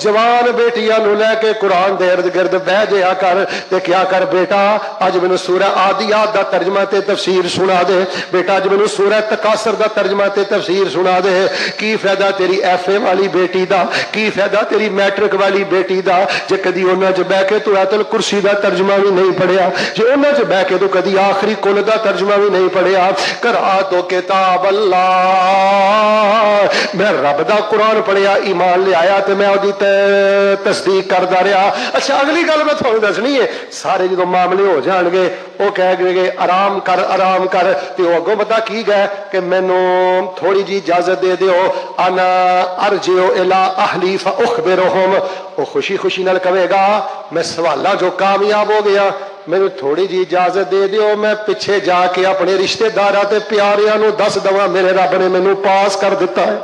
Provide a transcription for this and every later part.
जवान बेटियां नूं लैके कुरान दे इर्द गिर्द बह जाया कर ते क्या कर बेटा अज मैनू सूरह आदियात दा तर्जमा ते तफसीर सुना दे बेटा अज मैनू सूरह तकासर दा तर्जमा ते तफसीर सुना दे की फायदा तेरी FA वाली बेटी दा की फायदा तेरी मैट्रिक वाली बेटी दा जे कदी उन्हां च बह के तू आयतुल कुर्सी दा तर्जमा भी नहीं पढ़िया जे उन्हां च बह के तू कदी आखिरी कुल दा तर्जमा भी नहीं पढ़िया करा तो किताब अल्लाह मैं रब दा कुरान पढ़िया ईमान ले आया तो मैं ओदी तस्दीक करदा रहा। अच्छा अगली गल मैं तुहानू दसनी है सारे जो मामले हो जाएंगे वो कह गए आराम कर तो अगों पता की गए कि मैनू थोड़ी जी इजाजत दे दिओ अना अर्जिओ इला अहली फउखबिरहुम वो खुशी खुशी नाल कहेगा मैं सवाला जो कामयाब हो गया मैनू थोड़ी जी इजाजत दे दिओ मैं पिछे जाके अपने रिश्तेदारां ते प्यारियां नू दस दवां मेरे रब ने मैनू पास कर दिता है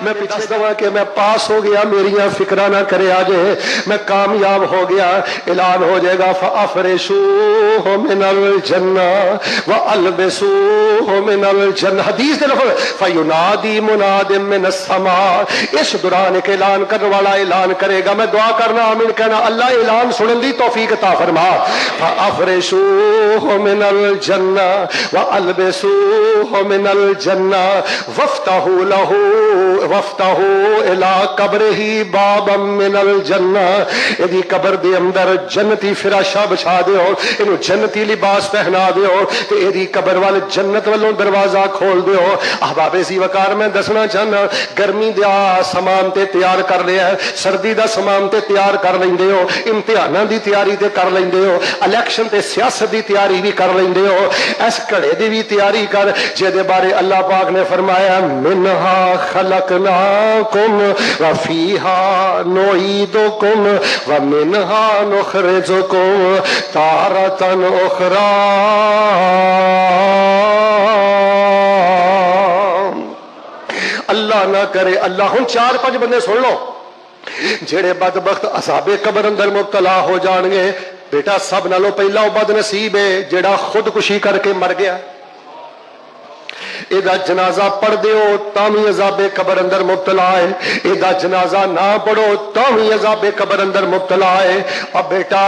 मैं पीछे दवा के मैं पास हो गया मेरिया फिक्रा ना करे आजे मैं कामयाब हो गया ऐलान हो जाएगा फअफरिशूहु मिनल जन्ना व अलबिसूहु मिनल जन्ना हदीस दे लफ्ज़ फयुनादी मुनादिम मिनस समा इस दौरान एक ऐलान करने वाला ऐलान करेगा मैं दुआ करना आमीन कहना अल्लाह ऐलान सुनने दी तौफीक अता फरमा फअफरिशूहु मिनल जन्ना व अलबिसूहु मिनल जन्ना वफ्तहू लहू वफ्तहू इला कब्रिही बाबम मिनल जन्ना यदि कब्र दे अंदर जन्नती फिराशा बिछा दिओ इनू जन्नती लिबास पहना दिओ ते यदि कब्र वाल जन्नत वालों दरवाजा खोल दिओ। अहबाबे सी वकार मैं दसना चाहना गर्मी दा सामान ते तैयार कर लिया सर्दी दा सामान ते तैयार कर लेंदे हो इम्तिहानां दी तैयारी ते कर लेंदे हो इलेक्शन ते सियासत दी तैयारी भी कर लेंदे हो इस घड़े दी भी तैयारी कर जिहदे बारे अल्लाह पाक ने फरमाया मिनहा खलकनाकुम व फीहा नुईदुकुम व मिनहा नुखरिजुकुम तारतन उखरा। अल्लाह ना करे अल्लाह हुण 4-5 बंदे सुन लो जेड़े बदबख्त असाबे कब्र अंदर मुब्तला हो जाएंगे बेटा सब नालों पहला वो बदनसीब है जेड़ा खुदकुशी करके मर गया एदा जनाजा पढ़ दिओ तामी अजाबे कब्र अंदर मुब्तला है एदा जनाजा ना पढ़ो तामी अजाबे कब्र अंदर मुब्तला है। अब बेटा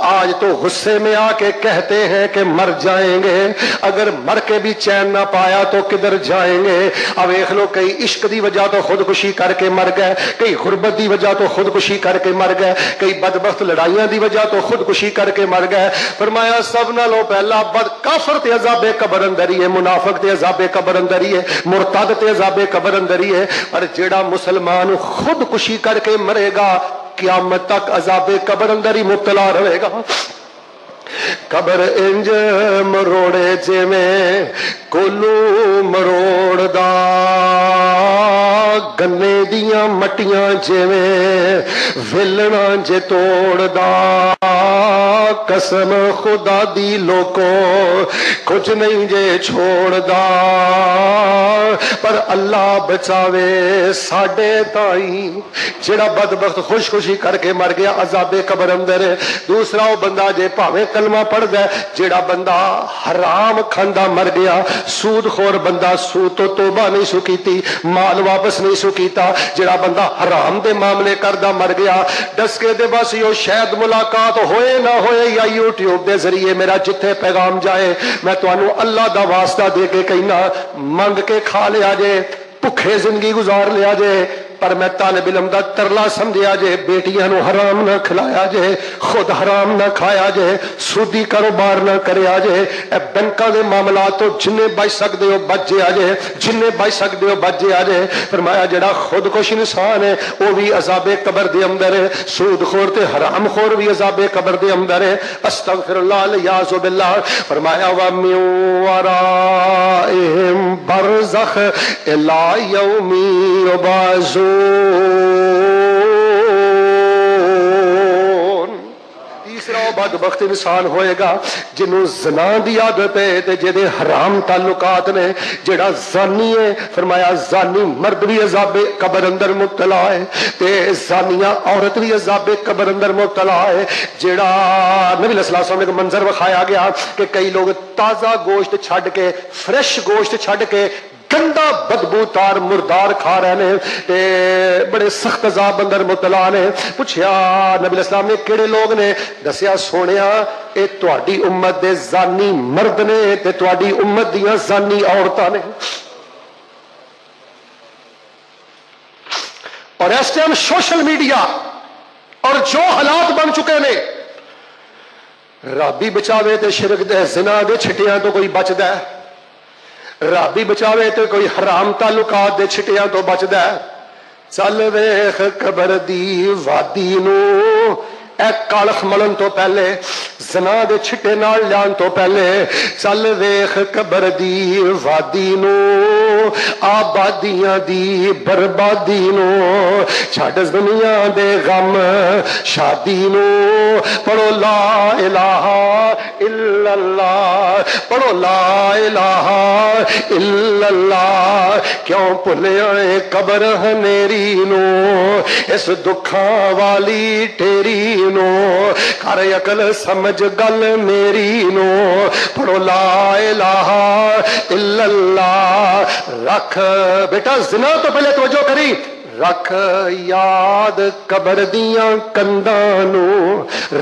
आज तो गुस्से में आके कहते हैं कि मर जाएंगे अगर मर के भी चैन ना पाया तो किधर जाएंगे। अब देख लो कई इश्क की वजह तो खुदकुशी करके मर गए कई गुरबत की वजह तो खुदकुशी करके मर गए कई बदबख्त लड़ाइयां की वजह तो खुदकुशी करके मर गए। फरमाया सब नालों पहला बद काफर ते अजाबे कब्र अंदर ही है मुनाफिक ते अजाबे कब्र अंदर ही है मुरतद ते अजाबे कब्र अंदर ही है पर जेड़ा मुसलमान खुदकुशी करके मरेगा क़यामत तक अजाबे कब्र अंदर ही मुब्तला रहेगा। कब्र इंज मरोड़े जिवें कोलू मरोड़दा गन्ने दियां मटियां जिवें वेलना जे तोड़दा कसम खुदा दी लोको कुछ नहीं जे छोड़दा पर अल्लाह बचावे साडे ताई जेड़ा बदबख्त खुशखुशी करके मर गया अजाबे कब्र अंदर। दूसरा वो बंदा जे भावें कलमा पढ़दा जेड़ा बंदा हराम खांदा मर गया सूदखोर बंदा सूद तो तौबा नहीं सु कीती माल वापस नहीं सु कीता जेड़ा बंदा हराम दे मामले करदा मर गया दस के दे बस यो शायद मुलाकात होए ना होए या यूट्यूब दे जरिए मेरा जिथे पैगाम जाए मैं तुहानू अल्लाह दा वास्ता दे के कहना मंग के खा लिया जे भुखे जिंदगी गुजार लिया जे पर मैं तालिब इल्म दा तरला समझिया जे बेटियां नू हराम ना खिलाया जे खुद हराम ना खाया जे सूदी कारोबार ना करया जे बैंकों के मामला तो जिन्ने बच सकते हो बच जिया जे जिन्ने बच सकते हो बच जिया जे। फरमाया जेड़ा खुदकुश इंसान है वह भी अजाबे कब्र दे अंदर है सूदखोर ते हराम खोर भी अजाबे कब्र दे अंदर है। अस्तगफिरुल्लाह लियाज़ु बिल्लाह। फरमाया व मिन वराइहिम बरज़ख इला यौमी युबाज़ून। तीसरा बदबख्त इंसान होएगा जिन्हों जना की आदत है ते जेदे हराम ताल्लुकात ने जेड़ा जानी है। फरमाया जानी मर्द भी अजाबे कब्र अंदर मुब्तला है ते जानिया औरत भी अजाबे कब्र अंदर मुब्तला है। जेड़ा नबी सल्लल्लाहु अलैहि वसल्लम ने मंजर विखाया गया कि कई लोग ताज़ा गोश्त छड़ के फ्रेश गोश्त छड़ के گندا بدبوتار مردار کھا رہے نے تے بڑے سخت عذاب اندر مبتلا نے. پوچھیا نبی اسلام نے کیڑے لوگ نے؟ دسیا سونیا اے تہاڈی امت دے زانی مرد نے تے تہاڈی امت دیاں زانی عورتاں نے. اور اس ٹائم سوشل میڈیا اور جو حالات بن چکے نے، رابی بچاوے تے شرک دے زنا دے چھٹیاں تو کوئی بچدا ہے، رابی بچاوے تے کوئی حرام تعلقات دے چھٹیاں تو بچدا ہے. چل ویخ قبر دی وادی نو اے کالخ ملن تو پہلے، زنا دے چھٹے نال جان تو پہلے، چل ویخ قبر دی وادی نو آبادیاں دی بربادی نو، چھڈ دنیا دے غم شادی نو. پڑھو لا الہ الا اللہ، پڑھو لا الہ الا اللہ. کیوں بھلیا اے قبر ہنیری نو، اس دکھاں والی ٹیری نو، کر عقل سمجھ گل میری نو. پڑھو لا الہ الا اللہ. رکھ بیٹا زنا تو پہلے توجہ کری، رکھ یاد قبر دیاں کنداں نو،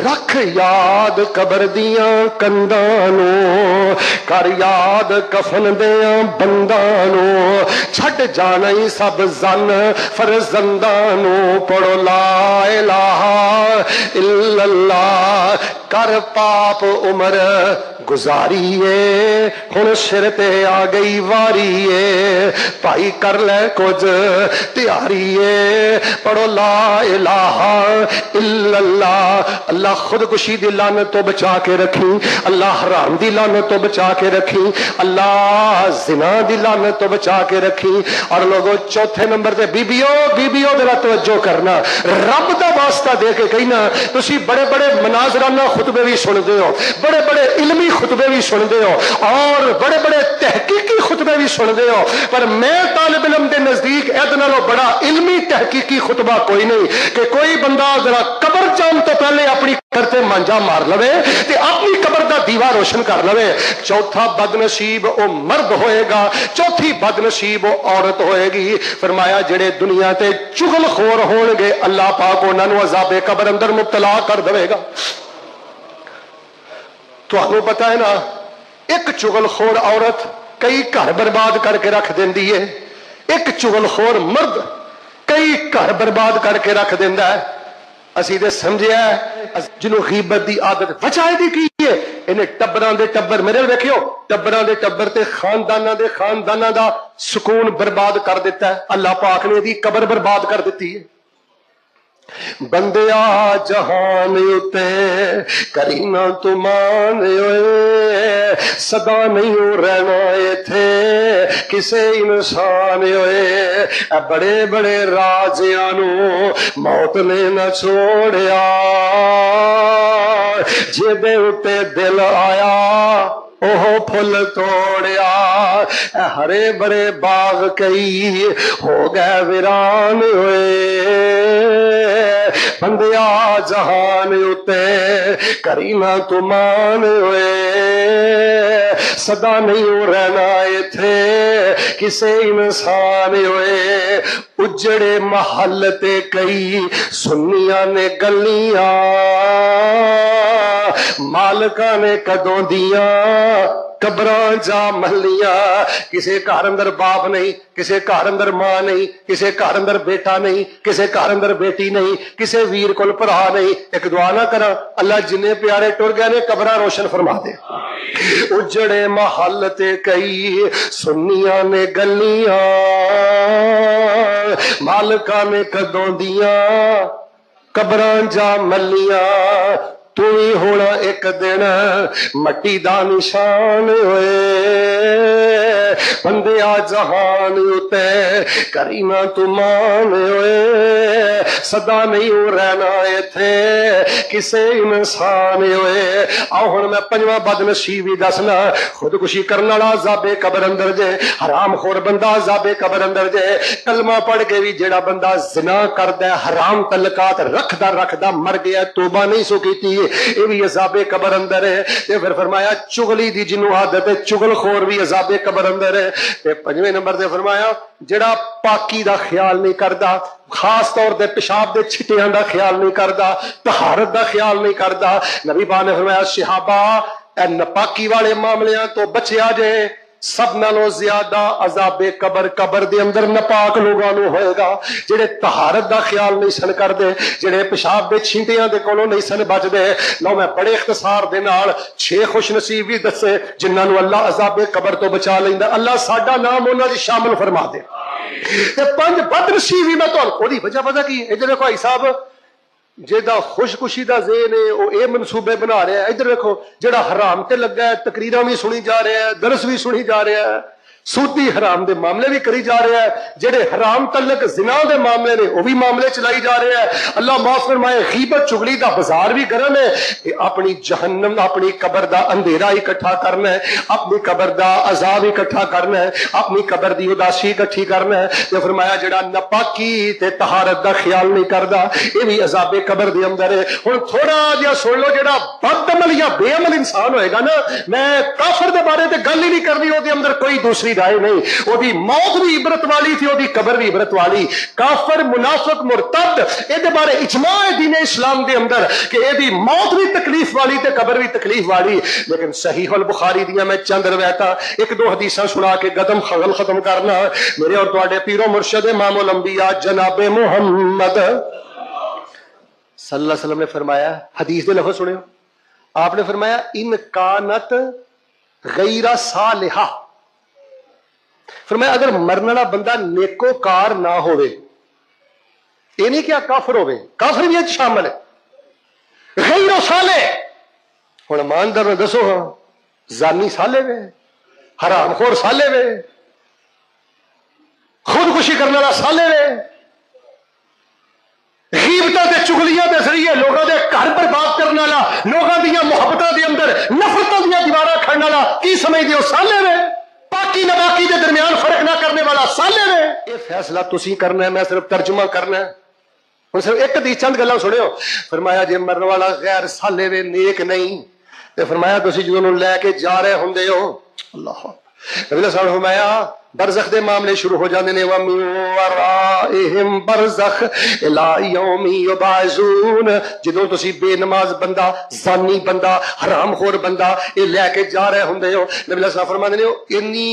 رکھ یاد قبر دیاں کنداں نو، کر یاد کفن دیاں بنداں نو، چھڈ جانا ہی سب زن فرزنداں نو. پڑھو لا الہ الا اللہ. کر پاپ عمر گزاریے ہن سر تے آ گئی واریے، بھائی کر لے کچھ تیاریے. پڑھو لا الہ الا اللہ. اللہ خودکشی دی لعنت تو بچا کے رکھی، اللہ حرام دی لعنت تو بچا کے رکھی، اللہ زنا دی لعنت تو بچا کے رکھی. اور لوگوں چوتھے نمبر تے بیبیوں ذرا توجہ کرنا، رب دا واسطہ دے کے کہنا تسی بڑے بڑے مناظرانہ خطبے بھی سنتے ہو، بڑے بڑے علمی خطبے بھی سنتے ہو، اور بڑے بڑے تحقیقی خطبے بھی سنتے ہو، پر میں طالب علم دے نزدیک ادھر نالوں بڑا علمی تحقیقی خطبہ کوئی نہیں کہ کوئی بندہ ذرا قبر جان تو پہلے اپنی کرتے مانجا مار لوے تے اپنی قبر دا دیوا روشن کر لوے. چوتھا بد نصیب او مرد ہوئے گا، چوتھی بد نصیب او عورت ہوئے گی. فرمایا جڑے دنیا تے چغل خور ہون گے اللہ پاک انہاں نوں عذاب قبر اندر مبتلا کر دے گا. تانوں پتہ ہے نا ایک چغل خور عورت کئی گھر برباد کر کے رکھ دیندی ہے، ایک چغل خور مرد کئی گھر برباد کر کے رکھ دیندا ہے. اسی تے سمجھیا جنوں غیبت دی عادت بچائے دی کی ہے، انہیں ٹبراں دے ٹبر میرے ویکھیو ٹبراں دے ٹبر تے خانداناں دا سکون برباد کر دیتا ہے. اللہ پاک نے دی قبر برباد کر دیتی ہے. بندیا جہان اتے کرینا تمان ہوئے، صدا نہیں رہنا ایتھے کسے انسان ہوئے. بڑے بڑے راجیاں نو موت نے نہ چھوڑیا، جے اتے دل آیا اوہ پھل توڑیا. ہرے بڑے باغ کئی ہو گئے ویران ہوئے. بندیا جہان اتے کرینا تمان ہوئے، صدا نہیں رہنا ایتھے کسے انسان ہوئے. اجڑے محل تے کئی سنیاں نے گلیاں، مالکاں نے کدوں دیاں قبراں جا محلیاں. کسے گھر اندر باپ نہیں، کسے گھر اندر ماں نہیں، کسے گھر اندر بیٹا نہیں، کسے گھر اندر بیٹی نہیں، کسے ویر کول بھرا نہیں. ایک دعا نہ کرا اللہ جنے پیارے ٹر گئے نے قبراں روشن فرما دے. اجڑے محل تے کئی سنیاں نے گلیاں، مالکاں نے کدوں دیاں قبراں جا ملیاں. تو ہی ہونا ایک دن مٹی دا نشان ہوئے. بندیا جہان اتے کرینا تمان ہوئے، सदा नहीं हो रहना इत्थे किसे इंसान होए। आओ हुण मैं पंजवां बदनसीब भी दसना। खुदकुशी करने वाला अज़ाबे कबर अंदर जे, हराम खोर बंदा अज़ाबे कबर अंदर जे। कलमा पढ़ के भी जेड़ा बंदा ज़िना करदा हराम तलकात रखदा रखदा मर गया, तौबा नहीं सो कीती, ये भी अज़ाबे कबर अंदर है। ते फिर फरमाया चुगली दी जिन्नू आदत है चुगलखोर भी अज़ाबे कबर अंदर है। ते पंजवें नंबर ते फरमाया जेड़ा पाकी दा ख्याल नहीं करदा, खास तौर पर पेशाब के छिटियां का ख्याल नहीं करता, तहारत का ख्याल नहीं करता। नबी पाक ने फरमाया सहाबा ए नपाकी वाले मामलियां तो बचिया जे, सब नालों ज्यादा अजाबे कबर कबर दे अंदर नपाक लोगों को होएगा जेड़े तहारत का ख्याल नहीं सन करते, जेड़े पेशाब के छींटियां दे कोलों नहीं सन बचते। लो मैं बड़े इख्तिसार दे नाल 6 खुश नसीब भी दसे जिन्होंने अल्लाह अजाबे कबर तो बचा लेंदा। अल्लाह साडा नाम उन्हां दी शामिल फरमा दे। ते 5 बदनसीब भी मैं तुहानूं ओदी वजह पता की इधर देखो भाई साहब जेदा खुशकुशी का ज़ेन है वो ये मनसूबे बना रहा है। इधर देखो जेड़ा हराम ते लगा है तकरीरां भी सुनी जा रहा है, दरस भी सुनी जा रहा है, सूती हराम दे मामले भी करी जा रहा है, जेड़े हराम तलक जिना दे मामले ने वो भी मामले चलाई जा रहे हैं। अल्लाह माफ फरमाए गीबत चुगली का बाजार भी गर्म है। अपनी जहन्नम अपनी कबर का अंधेरा इकट्ठा करना है, अपनी कबर का अजाब इकट्ठा करना है, अपनी कबर की उदासी इकट्ठी करना है। तो फरमाया जेड़ा नपाकी ते तहारत का ख्याल नहीं करता ये भी अजाबे कबर के अंदर है। हुण थोड़ा जिहा सुन लो जेड़ा बदअमल या बेअमल इंसान होएगा ना, मैं काफिर दे बारे ते गल ही नहीं करनी, ओदे अंदर कोई दूसरी राय नहीं, ओदी मौत भी इबरत वाली थी, ओदी कबर भी इबरत वाली। काफिर मुनाफिक मुरतद इहदे बारे इजमा है दीन इस्लाम दे अंदर कि एदी मौत भी तकलीफ वाली ते कबर भी तकलीफ वाली। लेकिन सहीह अल बुखारी दियां मैं चंद रवायतां 1-2 हदीसां सुना के गदम खगल खत्म करना। मेरे और तुहाडे पीरो मुर्शद इमामुल अंबिया जनाबे मुहम्मद सल्लल्लाहु अलैहि वसल्लम ने फरमाया, हदीस दे लफ्ज़ सुनियो, आपने फरमाया इन कानत गैरा सालिहा, फरमाया अगर मरने वाला बंदा नेकोकार ना होवे, ये नहीं क्या काफिर होवे, काफिर भी शामिल है, गैरो साले। हुण ईमानदार ने दसो हाँ जानी साले वे, हरामखोर साले वे, खुदकुशी करने वाला साले वे, गीबतां ते चुगलियां दे जरिए लोगों के घर बर्बाद करने वाला, लोगों दी मुहब्बतां दे अंदर नफरतां दी दीवारां खड़ने वाला, की समझदे हो साले वे। पाकी नबाकी के दरमियान फर्क ना करने वाला साले ने। ये फैसला तुसी करना है, मैं सिर्फ तर्जुमा करना है। हुण सिर्फ एक दी चंद गल्लां सुनियो। फरमाया जे मरने वाला गैर साले वे नेक नहीं ते फरमाया तुसी ਜਦੋਂ लैके जा रहे हुंदे हो, अल्लाह नबी साहब ने फरमाया बरज़ख दे मामले शुरू हो जाते हैं, वराइहिम बरज़ख इला यौमी युबाज़ून। जदों तुसी बेनमाज बंदा, जानी बंदा, हरामखोर बंदा ये लैके जा रहे हुंदे हो, नबी साहब फरमाते ने इन्नी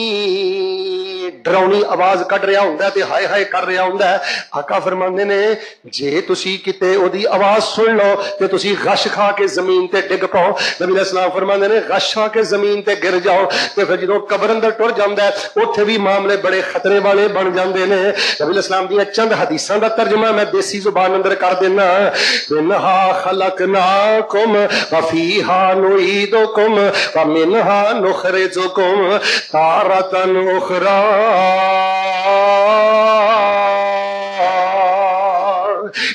डरावनी आवाज कढ़ रहा हुंदा ते हाय हाय कर रहा हुंदा। आका फरमाते ने जे तुसी किते ओदी आवाज सुन लो ते तुसी गश खा के जमीन ते डिग पाओ। नबी साहब फरमाते ने गश खा के जमीन ते गिर जाओ ते फिर जदों कबर अंदर टुर जांदा है उत्थे भी मामले बड़े खतरे वाले बन जाते हैं। नबी इस्लाम दी चंद हदीसां दा तर्जुमा मैं देसी जुबान अंदर कर देना। मिनहा खलकनाकुम व फीहा नुईदुकुम व मिनहा नुखरिजुकुम तारतन उखरा।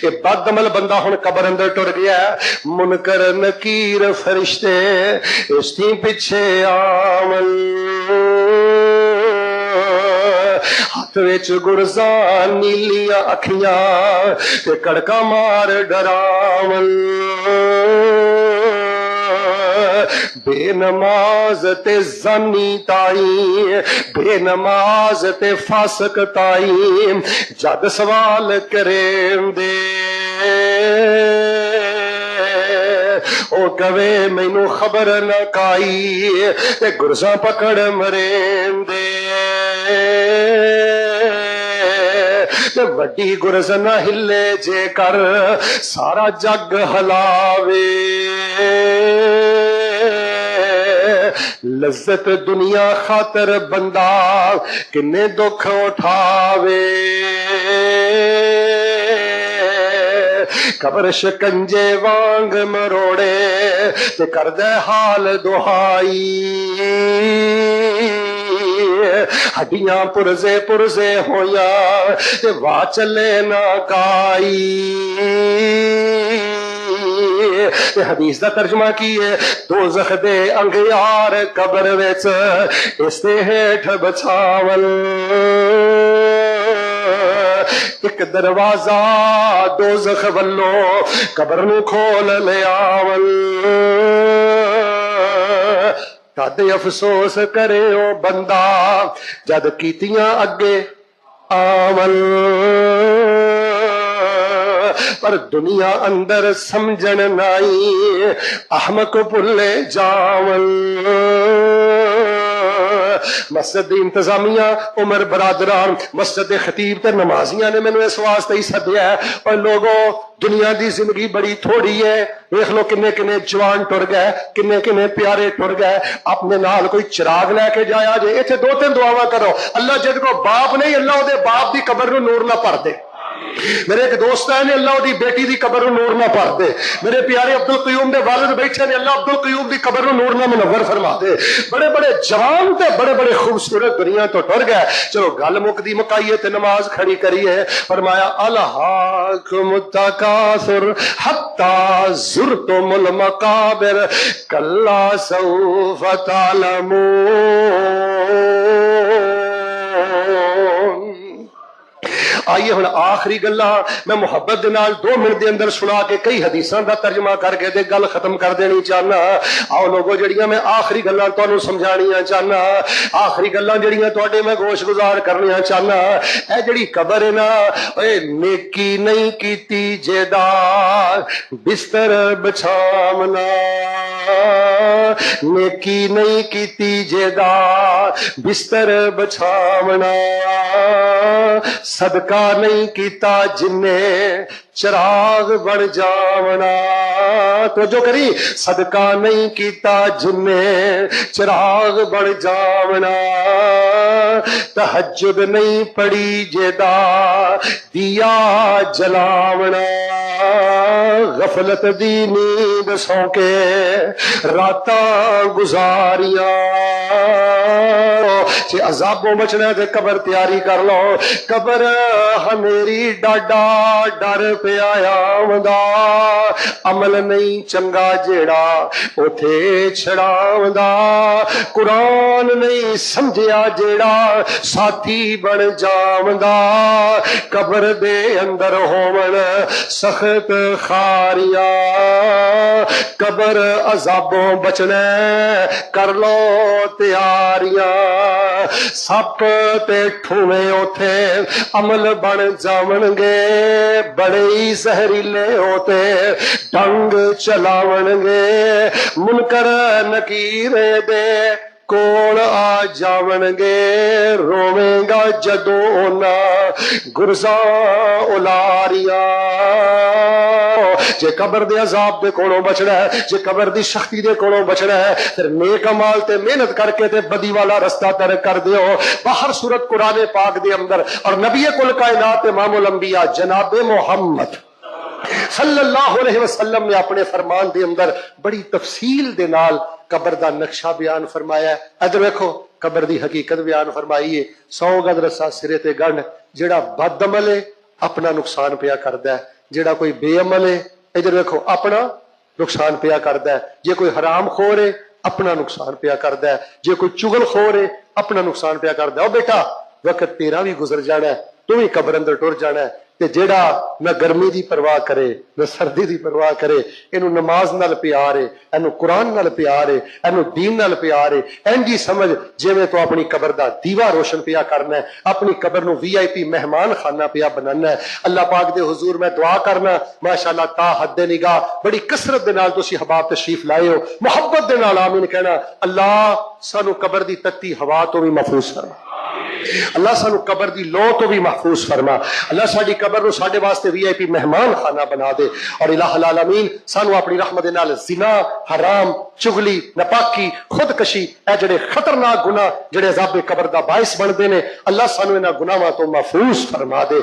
ये बदअमल बंदा हुण कबर अंदर टुर गया, मुनकर नकीर फरिश्ते इसकी पीछे आमल, हाथ विच गुरजा नीलियां अखियां ते कड़का मार डरावल, बेनमाज ते जानी ताई, बेनमाज ते फासक ताई जद सवाल करेंदे ओ कवे मैनू खबर न काई ते गुरजा पकड़ मरेंदे ते वड्डी गुरज न हिले जे कर सारा जग हलावे। लज्जत दुनिया खातर बंदा किन्ने दुख उठावे, कबर शिकंजे वांग मरोड़े ते करदे हाल दुहाई, हड्डियां पुरजे पुरजे होया ते वाह चले ना काई, تے حدیث دا ترجمہ کی ہے دوزخ دے انگیار قبر وچ اس دے ہیٹھ بچاول ایک دروازہ دوزخ والو قبر نو کھول لیاول تد افسوس کرے او بندہ جد کیتیاں اگے آول پر دنیا اندر سمجھن نائی احمق بھلے جاول مسجد دی انتظامیہ عمر برادران مسجد دے خطیب تے نمازیاں نے مینوں اس واسطے ہی سدیا ہے اور لوگوں دنیا دی زندگی بڑی تھوڑی ہے دیکھ لو کنے کنے جوان ٹر گئے کنے کنے پیارے ٹر گئے اپنے نال کوئی چراغ لے کے جایا جے ایتھے دو تین دعاواں کرو اللہ جد کو باپ نہیں اللہ دے باپ دی قبر نو نور نہ بھر دے میرے ایک دوست ہے نے اللہ دی بیٹی دی قبر نور نہ بھر دے میرے پیارے عبد القیوم دے والد بیٹھے نے اللہ عبد القیوم دی قبر نور نہ منور فرما دے بڑے بڑے جوان تے بڑے بڑے خوبصورت دنیا تو ٹر گئے چلو گل مکدی مکائیے تے نماز کھڑی کریے فرمایا الہاکم التکاثر حتی زرتم المقابر کلا سوف تعلمون آئیے ہن آخری گلاں میں محبت دے نال 2 منٹ دے اندر سنا کے کئی حدیثاں دا ترجمہ کر کے تے گل ختم کر دینی چاہنا آؤ لوگوں جڑیاں میں آخری گلاں تانوں سمجھانیاں چاہنا آخری گلاں جڑیاں تواڈے میں گوش گزار کرنیاں چاہنا اے جڑی قبر ہے نا اے نیکی نہیں کیتی جیدا بستر بچھاونا نیکی نہیں کیتی جیدا بستر بچھاونا صدقہ نہیں کیتا جن نے چراغ بن جاونا تو جو کری صدقہ نہیں کیتا جن نے چراغ بن جاونا تہجد نہیں پڑی جیدا دیا جلاونا غفلت دی نیند سو کے راتاں گزاریاں چے عذابوں بچنا تے قبر تیاری کر لو قبر ہمیری ڈاڈا ڈر پہ آیا وندا عمل نہیں چنگا جیڑا اوتھے چھڑاوندا قرآن نہیں سمجھیا جیڑا ساتھی بن جاوندا قبر دے اندر ہوون سخت خاریاں قبر عذابوں بچنا کر لو تیاریاں سپ تے ٹھوے اوتھے عمل بن جاون گے بڑے ہی زہریلے ہوتے ڈنگ چلاون گے منکر نکیر دے کول آ جاون گے روویں گا جدوں نہ گرزاں الاریاں جے قبر دے عذاب دے کولوں بچنا ہے جے قبر دی سختی دے کولوں بچنا ہے پھر نیک عمل تے محنت کر کے تے بدی والا رستہ ترک کر دیو باہر صورت قرآن پاک دے اندر اور نبی کل کائنات امام الانبیاء جناب محمد صلی اللہ علیہ وسلم نے اپنے فرمان دے اندر بڑی تفصیل دے نال قبر دا نقشہ بیان فرمایا ہے ادھر دیکھو قبر دی حقیقت بیان فرمائی ہے 100 گز رسا سرے تے گنڈ جڑا بد عمل ہے اپنا نقصان پیا کردا ہے جڑا کوئی بے عمل ہے ادھر دیکھو اپنا نقصان پیا کردا ہے جے کوئی حرام خور ہے اپنا نقصان پیا کردا ہے جے کوئی چغل خور ہے اپنا نقصان پیا کردا ہے او بیٹا وقت تیرا بھی گزر جانا ہے تو بھی قبر اندر ٹر جانا ہے تے جیڑا نہ گرمی دی پرواہ کرے نہ سردی دی پرواہ کرے اینو نماز نال پیار ہے اینو قرآن نال پیار ہے اینو دین نال پیار ہے اینجی سمجھ جویں تو اپنی قبر دا دیوا روشن پیا کرنا ہے اپنی قبر نو VIP مہمان خانہ پیا بنانا ہے اللہ پاک دے حضور میں دعا کرنا ماشاءاللہ تا حد نگاہ بڑی کثرت دے نال تسی احباب تشریف لائے ہو محبت دے نال آمین کہنا اللہ سانو قبر دی تتی ہوا تو بھی محفوظ فرما اللہ سانو قبر دی لو تو بھی محفوظ فرما اللہ ساڈی قبر نو ساڈے واسطے VIP مہمان خانہ بنا دے اور الہ العالمین سانو اپنی رحمت نال زنا حرام چغلی ناپاکی خودکشی اے جڑے خطرناک گناہ جڑے عذاب قبر دا باعث بن دے نے اللہ سانو انہاں گناہاں تو محفوظ فرما دے